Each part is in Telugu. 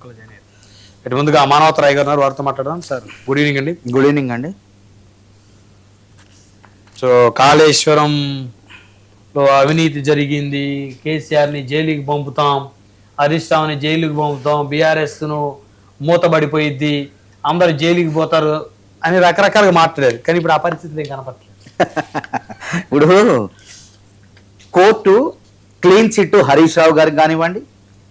ఇటు ముందుగా మానవత రాయ్ గారు వారితో మాట్లాడదాం. సార్ గుడ్ ఈవినింగ్ అండి. గుడ్ ఈవినింగ్ అండి. సో కాళేశ్వరంలో అవినీతి జరిగింది, కేసీఆర్ని జైలుకి పంపుతాం, హరీష్ రావుని జైలుకి పంపుతాం, బీఆర్ఎస్ను మూతబడిపోయిద్ది, అందరు జైలుకి పోతారు అని రకరకాలుగా మాట్లాడారు. కానీ ఇప్పుడు ఆ పరిస్థితులు ఏం కనపడలేదు. ఇప్పుడు court clean chit Harish Rao గారికి కానివ్వండి,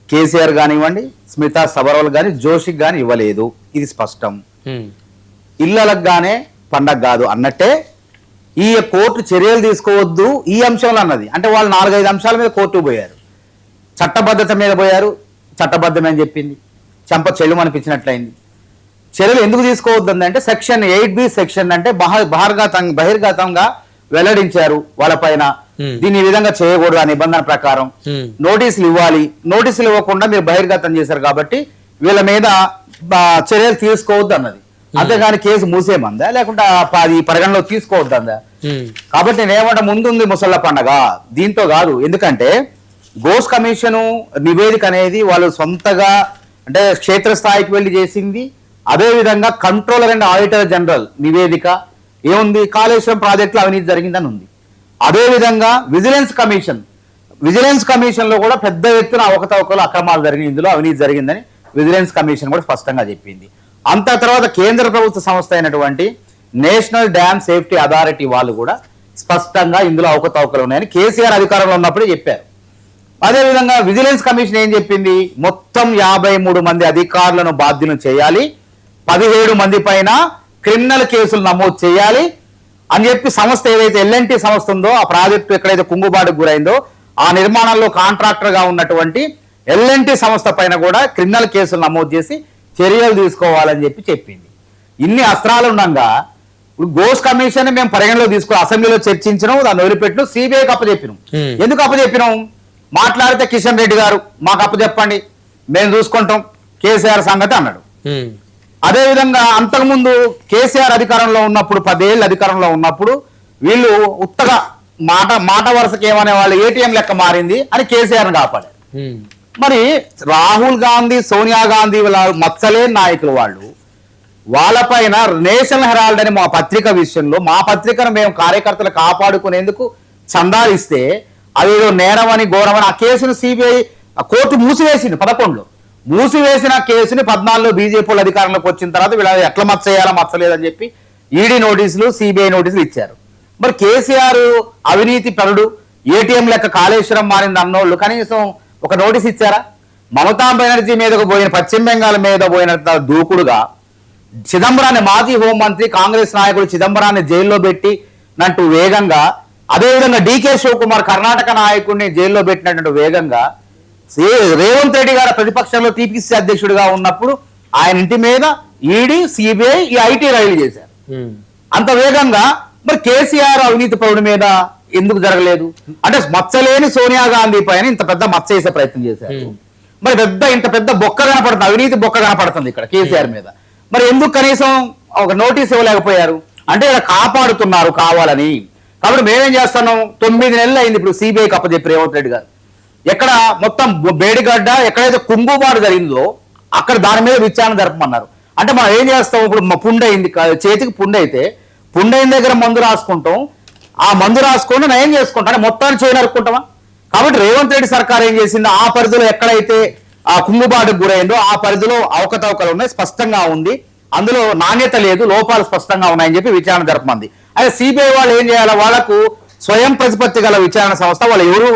కేసీఆర్ కానివ్వండి, స్మితా సబర్వాల్ కానీ, జోషికి కానీ ఇవ్వలేదు. ఇది స్పష్టం. ఇళ్ళలకు గానే పండగ కాదు అన్నట్టే ఈ కోర్టు చర్యలు తీసుకోవద్దు ఈ అంశంలో అన్నది. అంటే వాళ్ళు 4-5 అంశాల మీద కోర్టుకు పోయారు. చట్టబద్ధత మీద పోయారు, చట్టబద్ధమే అని చెప్పింది, చెంప చెల్లు అనిపించినట్లయింది. చర్యలు ఎందుకు తీసుకోవద్దు అంటే సెక్షన్ 8B సెక్షన్ అంటే బహిర్గతంగా వెల్లడించారు వాళ్ళపైన. దీన్ని ఈ విధంగా చేయకూడదు ఆ నిబంధన ప్రకారం నోటీసులు ఇవ్వాలి. నోటీసులు ఇవ్వకుండా మీరు బహిర్గతం చేశారు కాబట్టి వీళ్ళ మీద చర్యలు తీసుకోవద్దు అన్నది. అంతేగాని కేసు మూసేమందా లేకుంటే అది పరిగణలో తీసుకోవద్దు అందా. కాబట్టి నేనేమంటే ముందుంది ముసళ్ళ పండగ, దీంతో కాదు. ఎందుకంటే గోస్ కమిషన్ నివేదిక అనేది వాళ్ళు సొంతగా అంటే క్షేత్రస్థాయికి వెళ్ళి చేసింది. అదేవిధంగా కంట్రోలర్ అండ్ ఆడిటర్ జనరల్ నివేదిక ఏముంది, కాళేశ్వరం ప్రాజెక్టులో అవినీతి జరిగిందని ఉంది. అదేవిధంగా విజిలెన్స్ కమిషన్ లో కూడా పెద్ద ఎత్తున అవకతవకలు అక్రమాలు జరిగినాయి, ఇందులో అవినీతి జరిగిందని విజిలెన్స్ కమిషన్ కూడా స్పష్టంగా చెప్పింది. అంత తర్వాత కేంద్ర ప్రభుత్వ సంస్థ అయినటువంటి నేషనల్ డ్యామ్ సేఫ్టీ అథారిటీ వాళ్ళు కూడా స్పష్టంగా ఇందులో అవకతవకలు ఉన్నాయని కేసీఆర్ అధికారంలో ఉన్నప్పుడే చెప్పారు. అదేవిధంగా విజిలెన్స్ కమిషన్ ఏం చెప్పింది, మొత్తం 53 మంది అధికారులను బాధ్యులను చేయాలి, 17 మంది పైన క్రిమినల్ కేసులు నమోదు చేయాలి అని చెప్పి సంస్థ ఏదైతే ఎల్ఎన్టీ సంస్థ ఉందో ఆ ప్రాజెక్టు ఎక్కడైతే కుంగుబాటుకు గురైందో ఆ నిర్మాణంలో కాంట్రాక్టర్ గా ఉన్నటువంటి ఎల్ఎన్టీ సంస్థ పైన కూడా క్రిమినల్ కేసులు నమోదు చేసి చర్యలు తీసుకోవాలని చెప్పి చెప్పింది. ఇన్ని అస్త్రాలు ఉండగా ఇప్పుడు గోస్ కమిషన్ మేము పరిగణలో తీసుకుని అసెంబ్లీలో చర్చించడం, దాన్ని వదిలిపెట్టు సిబిఐకి అప్పచెప్పినాం. ఎందుకు అప్పచెప్పినాం, మాట్లాడితే కిషన్ రెడ్డి గారు మాకు అప్పచెప్పండి మేము చూసుకుంటాం కేసీఆర్ సంగతి అన్నాడు. అదేవిధంగా అంతకుముందు కేసీఆర్ అధికారంలో ఉన్నప్పుడు 10 ఏళ్ళు అధికారంలో ఉన్నప్పుడు వీళ్ళు ఉత్తగా మాట వరుసకి ఏమనే వాళ్ళు ఏటీఎం లెక్క మారింది అని కేసీఆర్ని కాపాడారు. మరి రాహుల్ గాంధీ, సోనియా గాంధీ మచ్చలేని నాయకులు వాళ్ళపైన నేషనల్ హెరాల్డ్ అని మా పత్రిక విషయంలో మా పత్రికను మేము కార్యకర్తలు కాపాడుకునేందుకు చందాలు ఇస్తే అదేదో నేరం అని ఘోరమని ఆ కేసును సిబిఐ కోర్టు మూసివేసింది. 11లో మూసివేసిన కేసుని 14లో బీజేపీ అధికారంలోకి వచ్చిన తర్వాత వీళ్ళ ఎట్లా మచ్చయ్యాలా మచ్చలేదని చెప్పి ఈడీ నోటీసులు, సిబిఐ నోటీసులు ఇచ్చారు. మరి కేసీఆర్ అవినీతి పరుడు, ఏటీఎం లెక్క కాళేశ్వరం మారింది అన్నోళ్ళు కనీసం ఒక నోటీస్ ఇచ్చారా? మమతా బెనర్జీ మీదకు పోయిన, పశ్చిమ బెంగాల్ మీద పోయిన దూకుడుగా చిదంబరాన్ని, మాజీ హోంమంత్రి కాంగ్రెస్ నాయకుడు చిదంబరాన్ని జైల్లో పెట్టినట్టు వేగంగా, అదేవిధంగా డీకే శివకుమార్ కర్ణాటక నాయకుడిని జైల్లో పెట్టినట్టు వేగంగా రేవంత్ రెడ్డి గారు ప్రతిపక్షంలో టీపీసీ అధ్యక్షుడిగా ఉన్నప్పుడు ఆయన ఇంటి మీద ఈడీ, సిబిఐ, ఈ ఐటీ రైలు చేశారు. అంత వేగంగా మరి కేసీఆర్ అవినీతి పరుడి మీద ఎందుకు జరగలేదు? అంటే మచ్చలేని సోనియా గాంధీ పైన ఇంత పెద్ద మచ్చ వేసే ప్రయత్నం చేశారు. మరి ఇంత పెద్ద బొక్క కనపడుతుంది, అవినీతి బొక్క కనపడుతుంది ఇక్కడ కేసీఆర్ మీద. మరి ఎందుకు కనీసం ఒక నోటీస్ ఇవ్వలేకపోయారు? అంటే ఇలా కాపాడుతున్నారు కావాలని. కాబట్టి మేమేం చేస్తున్నాం, 9 నెలలు అయింది ఇప్పుడు సిబిఐకి అప్పచెప్పి రేవంత్ రెడ్డి గారు. ఎక్కడ మొత్తం బేడిగడ్డ ఎక్కడైతే కుంగుబాటు జరిగిందో అక్కడ దాని మీద విచారణ జరపమన్నారు. అంటే మనం ఏం చేస్తాం, ఇప్పుడు పుండైంది, చేతికి పుండైతే పుండైన దగ్గర మందు రాసుకుంటాం, ఆ మందు రాసుకొని నయం చేసుకుంటాం, అంటే మొత్తాన్ని చేయనరుకుంటామా? కాబట్టి రేవంత్ రెడ్డి సర్కార్ ఏం చేసింది, ఆ పరిధిలో ఎక్కడైతే ఆ కుంగుబాటుకు గురైందో ఆ పరిధిలో అవకతవకలు ఉన్నాయి, స్పష్టంగా ఉంది, అందులో నాణ్యత లేదు, లోపాలు స్పష్టంగా ఉన్నాయని చెప్పి విచారణ జరపమంది. అయితే సిబిఐ వాళ్ళు ఏం చేయాలి, వాళ్ళకు స్వయం ప్రతిపత్తి గల విచారణ సంస్థ, వాళ్ళు ఎవరు